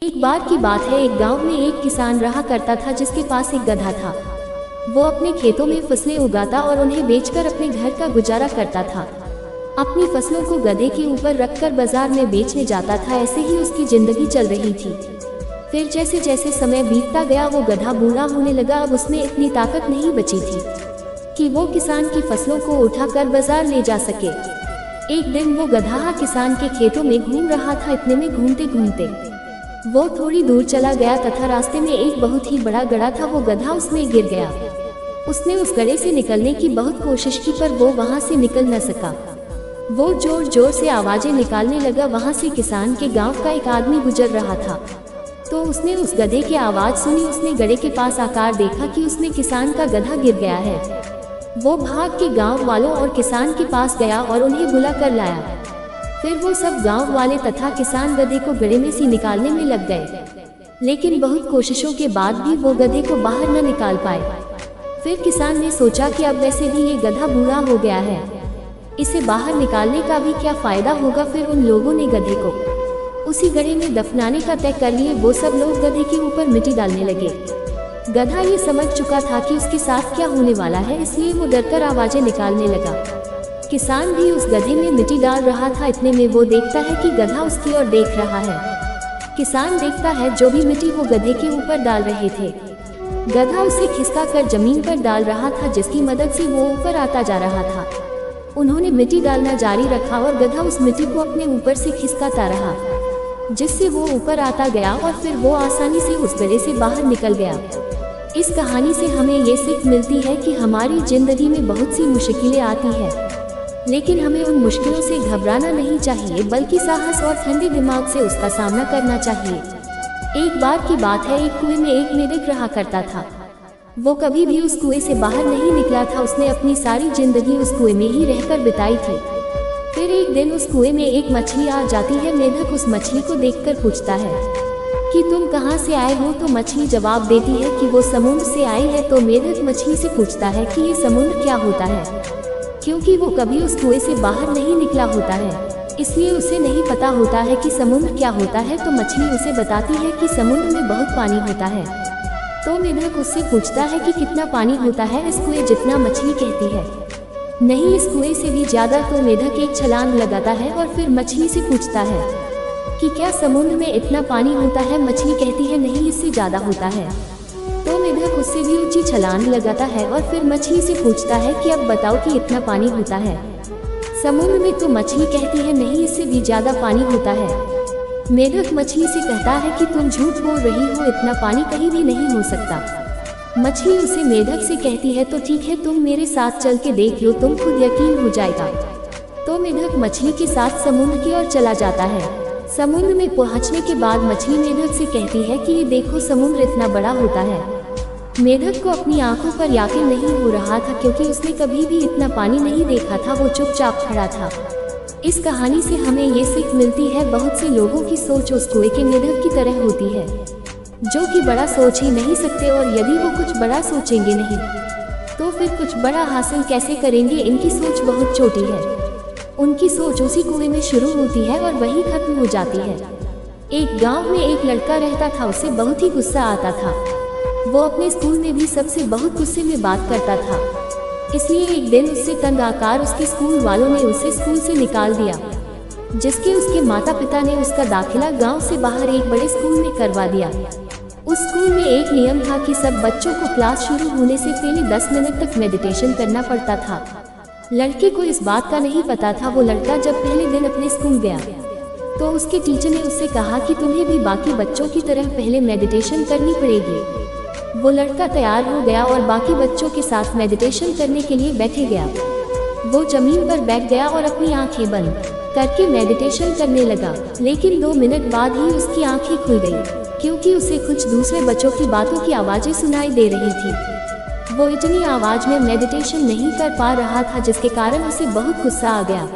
एक बार की बात है, एक गांव में एक किसान रहा करता था जिसके पास एक गधा था। वो अपने खेतों में फसलें उगाता और उन्हें बेचकर अपने घर का गुजारा करता था। अपनी फसलों को गधे के ऊपर रखकर बाजार में बेचने जाता था। ऐसे ही उसकी जिंदगी चल रही थी। फिर जैसे जैसे समय बीतता गया वो गधा बूढ़ा होने लगा। अब उसमें इतनी ताकत नहीं बची थी कि वो किसान की फसलों को उठाकर बाजार ले जा सके। एक दिन वो गधा किसान के खेतों में घूम रहा था। इतने में घूमते घूमते वो थोड़ी दूर चला गया तथा रास्ते में एक बहुत ही बड़ा गड्ढा था। वो गधा उसमें गिर गया। उसने उस गड्ढे से निकलने की बहुत कोशिश की पर वो वहां से निकल न सका। वो जोर जोर से आवाजें निकालने लगा। वहां से किसान के गांव का एक आदमी गुजर रहा था तो उसने उस गधे की आवाज सुनी। उसने गड्ढे के पास आकर देखा कि उसमें किसान का गधा गिर गया है। वो भाग के गांव वालों और किसान के पास गया और उन्हें बुला कर लाया। फिर वो सब गांव वाले तथा किसान गधे को गड्ढे में से निकालने में लग गए, लेकिन बहुत कोशिशों के बाद भी वो गधे को बाहर न निकाल पाए। फिर किसान ने सोचा कि अब वैसे भी ये गधा बूढ़ा हो गया है, इसे बाहर निकालने का भी क्या फायदा होगा। फिर उन लोगों ने गधे को उसी गड्ढे में दफनाने का तय कर लिए। वो सब लोग गधे के ऊपर मिट्टी डालने लगे। गधा ये समझ चुका था कि उसके साथ क्या होने वाला है, इसलिए वो डरकर आवाजें निकालने लगा। किसान भी उस गधे में मिट्टी डाल रहा था। इतने में वो देखता है कि गधा उसकी ओर देख रहा है। किसान देखता है जो भी मिट्टी वो गधे के ऊपर डाल रहे थे, गधा उसे खिसका कर जमीन पर डाल रहा था, जिसकी मदद से वो ऊपर आता जा रहा था। उन्होंने मिट्टी डालना जारी रखा और गधा उस मिट्टी को अपने ऊपर से खिसकाता रहा, जिससे वो ऊपर आता गया और फिर वो आसानी से उस गड्ढे से बाहर निकल गया। इस कहानी से हमें ये सीख मिलती है कि हमारी जिंदगी में बहुत सी मुश्किलें आती हैं, लेकिन हमें उन मुश्किलों से घबराना नहीं चाहिए, बल्कि साहस और ठंडे दिमाग से उसका सामना करना चाहिए। एक बार की बात है, एक कुएं में एक मेढक रहा करता था। वो कभी भी उस कुएं से बाहर नहीं निकला था। उसने अपनी सारी जिंदगी उस कुएं में ही रहकर बिताई थी। फिर एक दिन उस कुएं में एक मछली आ जाती है। मेढक उस मछली को देखकर पूछता है कि तुम कहाँ से आए हो। तो मछली जवाब देती है कि वो समुद्र से आई है। तो मेढक मछली से पूछता है कि ये समुद्र क्या होता है, क्योंकि वो कभी उस कुएं से बाहर नहीं निकला होता है, इसलिए उसे नहीं पता होता है कि समुद्र क्या होता है। तो मछली उसे बताती है कि समुद्र में बहुत पानी होता है। तो मेढक उससे पूछता है कि कितना पानी होता है इस कुएं जितना। मछली कहती है नहीं, इस कुएं से भी ज्यादा। तो मेढक एक छलांग लगाता है और फिर मछली से पूछता है कि क्या समुद्र में इतना पानी होता है। मछली कहती है नहीं, इससे ज्यादा होता है। तो मेढक उससे भी ऊंची छलांग लगाता है और फिर मछली से पूछता है कि अब बताओ कि इतना पानी होता है समुद्र में। तो मछली कहती है नहीं, इससे भी ज्यादा पानी होता है। मेढक मछली से कहता है कि तुम झूठ बोल रही हो, इतना पानी कहीं भी नहीं हो सकता। मछली उसे मेढक से कहती है तो ठीक है, तुम मेरे साथ चल के देख लो, तुम खुद यकीन हो जाएगा। तो मेढक मछली के साथ समुद्र की ओर चला जाता है। समुद्र में पहुंचने के बाद मछली मेढक से कहती है कि ये देखो, समुद्र इतना बड़ा होता है। मेढक को अपनी आंखों पर यकीन नहीं हो रहा था, क्योंकि उसने कभी भी इतना पानी नहीं देखा था। वो चुपचाप खड़ा था। इस कहानी से हमें ये सीख मिलती है, बहुत से लोगों की सोच उस कुएं के मेढक की तरह होती है, जो कि बड़ा सोच ही नहीं सकते, और यदि वो कुछ बड़ा सोचेंगे नहीं तो फिर कुछ बड़ा हासिल कैसे करेंगे। इनकी सोच बहुत छोटी है। उनकी सोच उसी कुएं में शुरू होती है और वहीं खत्म हो जाती है। एक गाँव में एक लड़का रहता था। उसे बहुत ही गुस्सा आता था। वो अपने स्कूल में भी सबसे बहुत गुस्से में बात करता था। इसलिए एक दिन उससे तंग आकर उसके स्कूल वालों ने उसे स्कूल से निकाल दिया, जिसके उसके माता पिता ने उसका दाखिला गांव से बाहर एक बड़े स्कूल में करवा दिया। उस स्कूल में एक नियम था कि सब बच्चों को क्लास शुरू होने से पहले 10 मिनट तक मेडिटेशन करना पड़ता था। लड़के को इस बात का नहीं पता था। वो लड़का जब पहले दिन अपने स्कूल गया तो उसके टीचर ने उससे कहा कि तुम्हें भी बाकी बच्चों की तरह पहले मेडिटेशन करनी पड़ेगी। वो लड़का तैयार हो गया और बाकी बच्चों के साथ मेडिटेशन करने के लिए बैठे गया। वो जमीन पर बैठ गया और अपनी आंखें बंद करके मेडिटेशन करने लगा। लेकिन 2 मिनट बाद ही उसकी आंखें खुल गई, क्योंकि उसे कुछ दूसरे बच्चों की बातों की आवाजें सुनाई दे रही थी। वो इतनी आवाज में मेडिटेशन नहीं कर पा रहा था, जिसके कारण उसे बहुत गुस्सा आ गया।